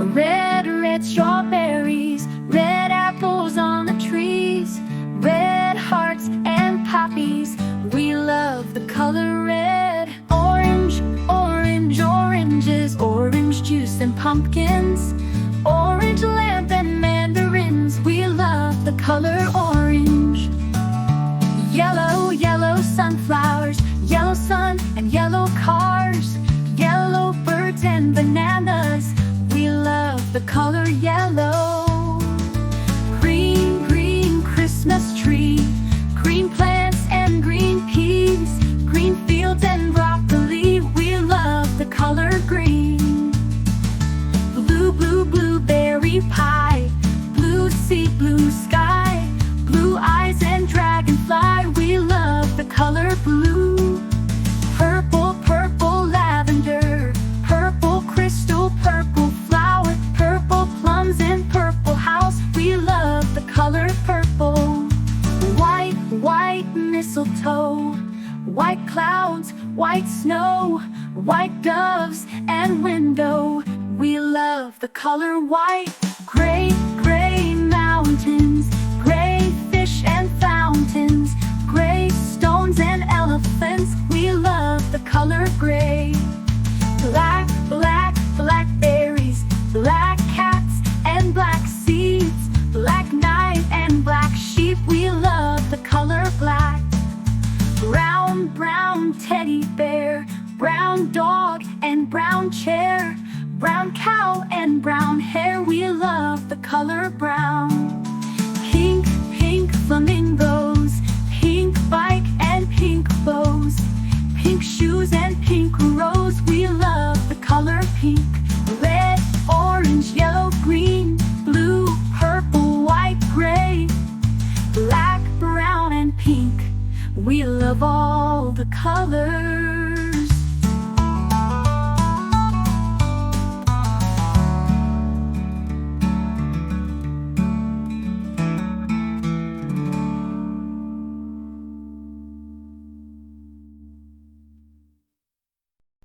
Red, red strawberries, red apples on the trees, red hearts and poppies. We love the color red. Orange, orange, oranges, orange juice and pumpkins, orange lamp and mandarins. We love the color orange. Yellow, yellow sunflowers, yellow sun and yellow cars, yellow birds and bananas. We love the color yellow. Green, green Christmas tree, green plants and green peas, green fields and broccoli. We love the color green. Blue, blue, blueberry pie, blue sea, blue sky, blue eyes and dragonfly. We love the color blue. Purple, purple lavender, purple crystal, purple flower, purple plums and purple house. We love the color purple. White, white mistletoe, white clouds, white snow, white doves and window. We love the color white. Gray, gray mountains, gray fish and fountains, gray stones and elephants. We love the color gray. Black, black, blackberries, black cats and black seeds, black knight and black sheep. We love the color black. Brown, brown teddy bear, brown dog and brown chair, brown cow and brown hair. We love the color brown. Pink, pink flamingos, pink bike and pink bows, pink shoes and pink rose. We love the color pink. Red, orange, yellow, green, blue, purple, white, gray, black, brown and pink. We love all the colors.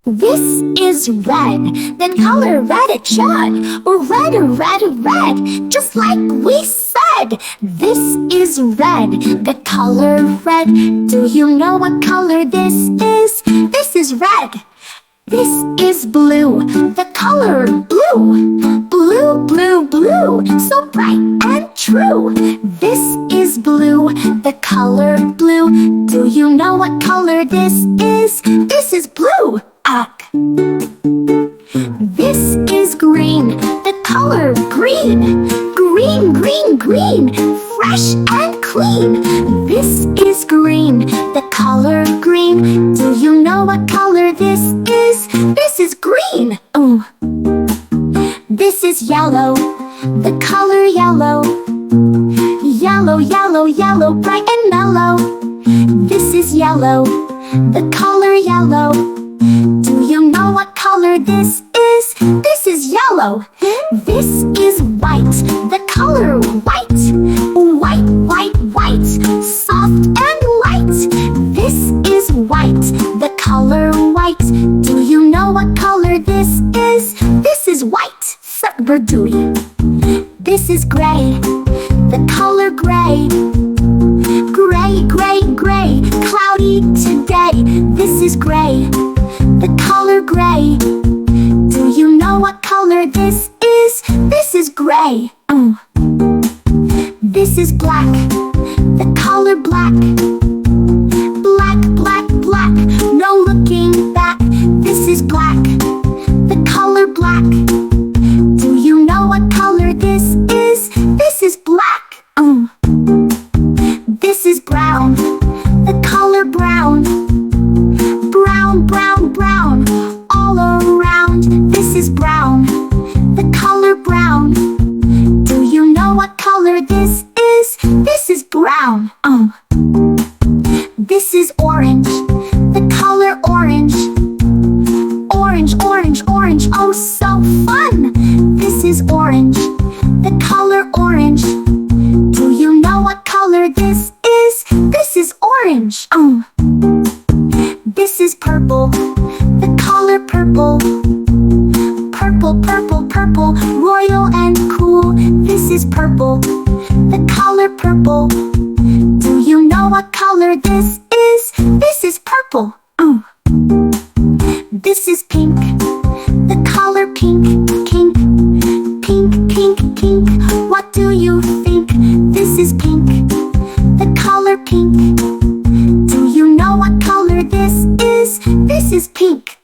This is red, then color red it should. Red, red, red, just like we said. This is red, the color red. Do you know what color this is? This is red. This is blue, the color blue. Blue, blue, blue, so bright and true. This is blue, the color blue. Do you know what color this is? This is blue. This is green, the color green. Green, green, green, fresh and clean. This is green, the color green. Do you know what color this is? This is green. Oh. This is yellow, the color yellow. Yellow, yellow, yellow, bright and mellow. This is yellow, the color yellow. Do you know what color this is? This is yellow. This is white, the color white. White, white, white, soft and light. This is white, the color white. Do you know what color this is? This is white. Suckburdooey. This is gray, the color gray. Gray, gray, gray, cloudy today. This is gray, the color gray. Do you know what color this is? This is gray. This is black, the color black. Black, black, black, no looking back. This is black, the color black. Do you know what color this is? This is black. This is brown, the color brown. Brown, brown, brown, all around. This is brown, the color brown. Do you know what color this is? This is brown. This is orange, the color orange. Orange, orange, orange, oh so fun. This is orange, the color orange. Do you know what color this is? This is orange. This is purple, the color purple. Purple, purple, purple, royal and cool. This is purple, the color purple. Do you know what color this is? This is purple. This is pink, the color pink. Pink, pink, pink, pink. What do you think? This is pink, the color pink. Do you know what color this is? This is pink.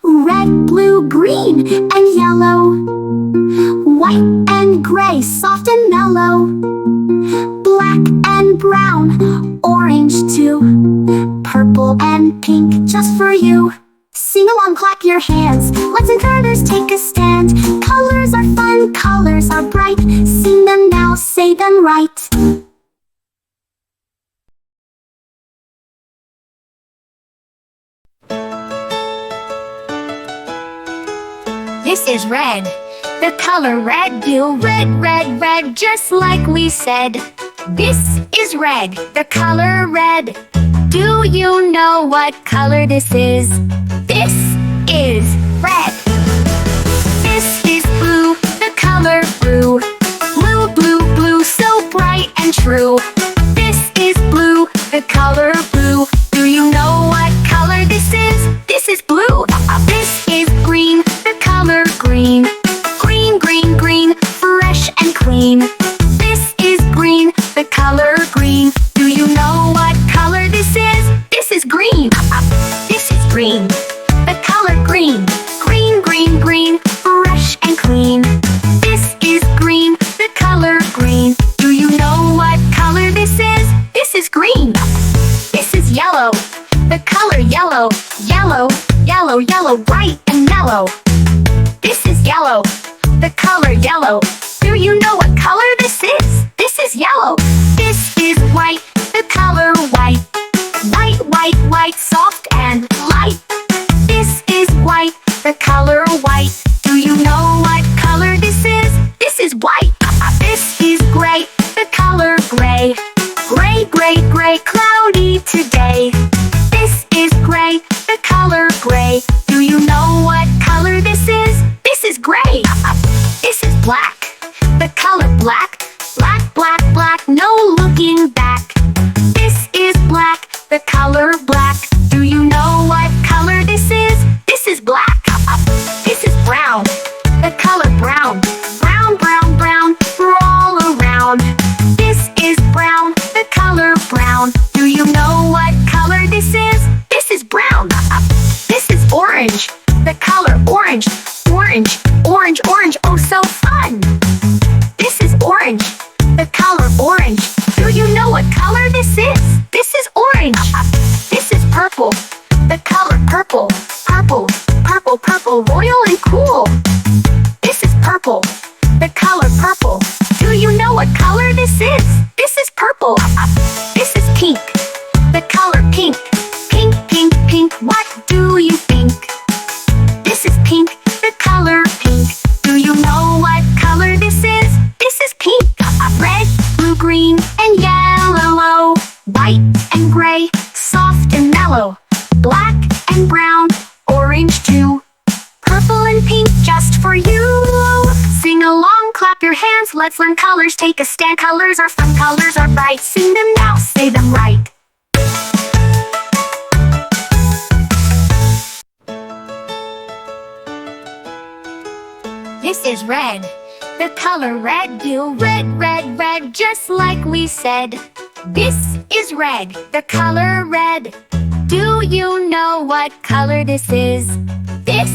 Red, blue, green, and yellow. White and gray, soft and mellow. Black and brown, orange too. Purple and pink, just for you. Sing along, clap your hands. Let's encourage, take a stand. Colors are fun, colors are bright. Sing them now, say them right. This is red, the color red. Do red, red, red, just like we said. This is red, the color red. Do you know what color this is? This is red. This is blue, the color blue. Blue, blue, blue, so bright and true. This is blue, the color blue. Do you know what color this is? This is blue. This is green, the color green. Green, green, green, fresh and clean. This is green, the color green. Do you know what color this is? This is green. This is green, the color green. Green, green, green, fresh and clean. This is green, the color green. Do you know what color this is? This is green. This is yellow, the color yellow. Yellow, yellow, yellow, bright and mellow. This is yellow, the color yellow. Do you know what color this is? This is yellow. This is white, the color white. White, white, white, soft and light. This is white, the color white. Do you know what color this is? This is white. This is gray, the color gray. Gray, gray, gray, cloudy today. This is gray, the color gray. Do you know what color this is? This is gray. This is black, the color black. Black, black, black, no looking back. This is black, the color black. Do you know what color this is? This is black. This is brown, the color brown. Brown, brown, brown, all around. This is brown, the color brown. Do you know what color this is? This is brown. This is orange, the color orange. Orange, orange, orange, oh so fun. This is orange, the color orange. Do you know what color this is? This is orange. This is purple, the color purple. Purple, purple, purple, royal and cool. This is purple, the color purple. Do you know what color this is? This is purple. This is pink, the color pink. Pink, pink, pink, what do you think? This is pink, the color pink. Do you know what color this is? This is pink. Red, blue, green, and yellow. White and gray, soft and mellow. Black and brown, orange too. Purple and pink just for you. Sing along, clap your hands, let's learn colors. Take a stand, colors are fun, colors are bright. Sing them now, say them right. This is red, the color red. Do red, red, red, just like we said. This is red, the color red. Do you know what color this is? This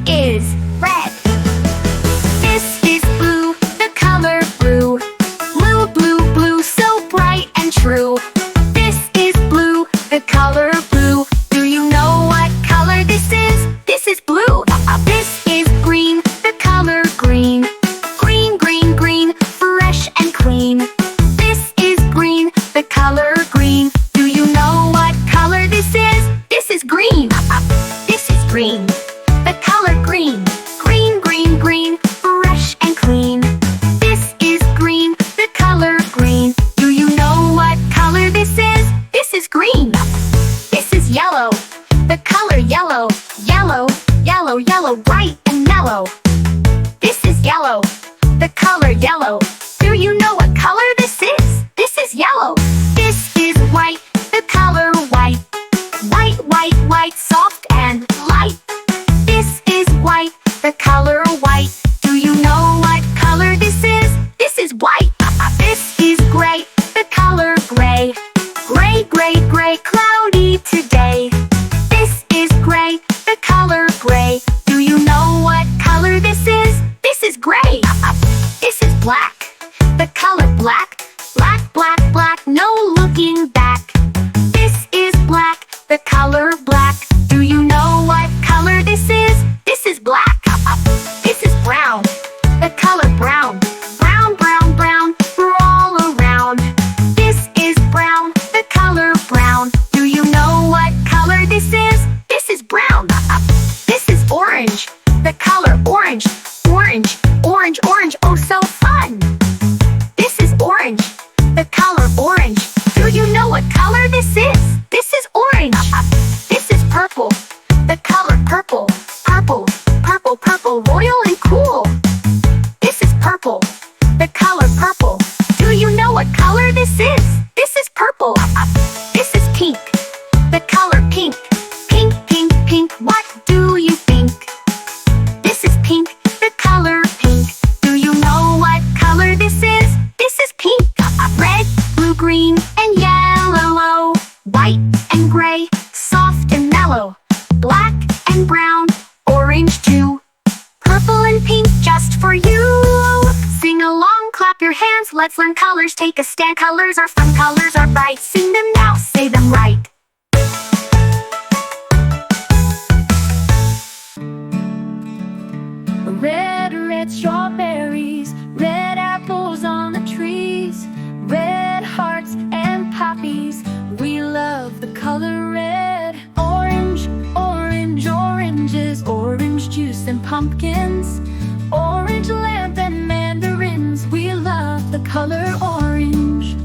is red. This is blue, the color blue. Blue, blue, blue, so bright and true. This is blue, the color blue. Do you know what color this is? This is blue. This is green, the color green. Green, green, green, fresh and clean. This is green, the color green. Do you know what color this is? This is green. This is green, the color green. Green, green, green, fresh and clean. This is green, the color green. Do you know what color this is? This is green. This is yellow, the color yellow. Yellow, yellow, yellow, bright and mellow. yellow, the color yellow. Do you know what color this is? This is yellow. This is white, the color white. White, white, white, soft and light. This is white, the color white. Do you know what color this is? This is white. This is gray, the color gray. Gray, gray, gray, cloudy today. This is gray, the color gray. Do you know what color this is? This is gray. This is black, the color black. Black, black, black, no looking back. This is black, the color black. Do you know what color this is? This is black. This is brown, the color brown. Brown, brown, brown, we're all around. This is brown, the color brown. Do you know what color this is? This is brown. This is orange, the color orange. Orange, orange, orange, oh so fun. This is orange, the color orange. Do you know what color this is? This is orange. This is purple, the color purple. Purple, purple, purple, royal and cool. This is purple, the color purple. Do you know what color this is? This is purple. This is pink, the color pink. Pink, pink, pink, what do you think? This is pink, the color pink. Do you know what color this is? This is pink. Red, blue, green, and yellow. White and gray, soft and mellow. Black and brown, orange too. Purple and pink just for you. Sing along, clap your hands, let's learn colors. Take a stand, colors are fun, colors are bright. Sing them now, say them right. Red, red strawberries, red apples on the trees, red hearts and poppies. We love the color red. Orange, orange, oranges, orange juice and pumpkins, orange lamp and mandarins. We love the color orange.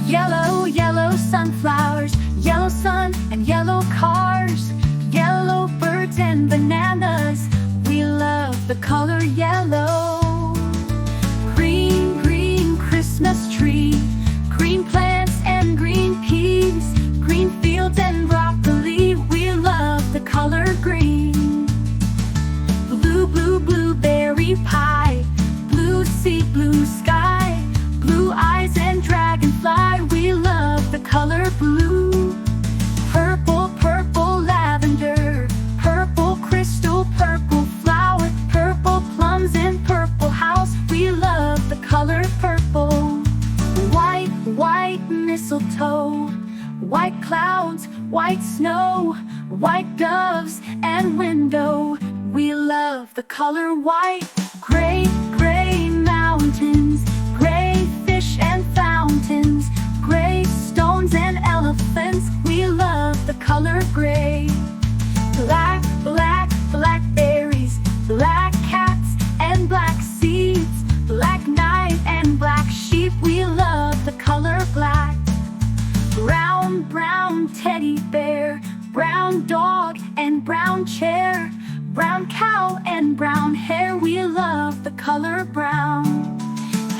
Yellow, yellow sunflowers, yellow sun and yellow cars, yellow birds and bananas. We love the color yellow. Green, green Christmas tree, green plants and green peas, green fields and broccoli. We love the color green. Blue, blue, blueberry pie, blue sea, blue sky, blue eyes and dragonfly. We love the color blue. Purple, purple lavender, purple crystal, purple flower, purple plums and purple house. We love the color purple. White, white mistletoe, white clouds, white snow, white doves and window. We love the color white. Gray, gray mountains, gray fish and fountains, gray stones and elephants. We love the color gray. Black, black, blackberries, black cats and black seeds, black night and black sheep. We love the color black. Brown, brown teddy bear, brown dog and brown chair, brown cow and brown hair. We love the color brown.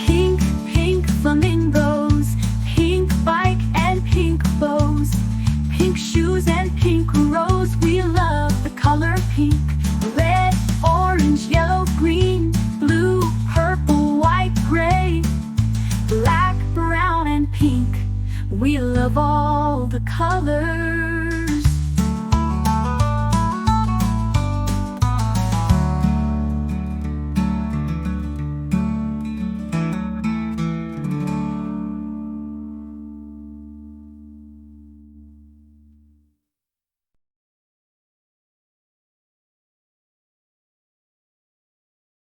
Pink, pink flamingos, pink bike and pink bows, pink shoes and pink rose. We love the color pink. Red, orange, yellow, green, blue, purple, white, gray, black, brown and pink. We love all the colors.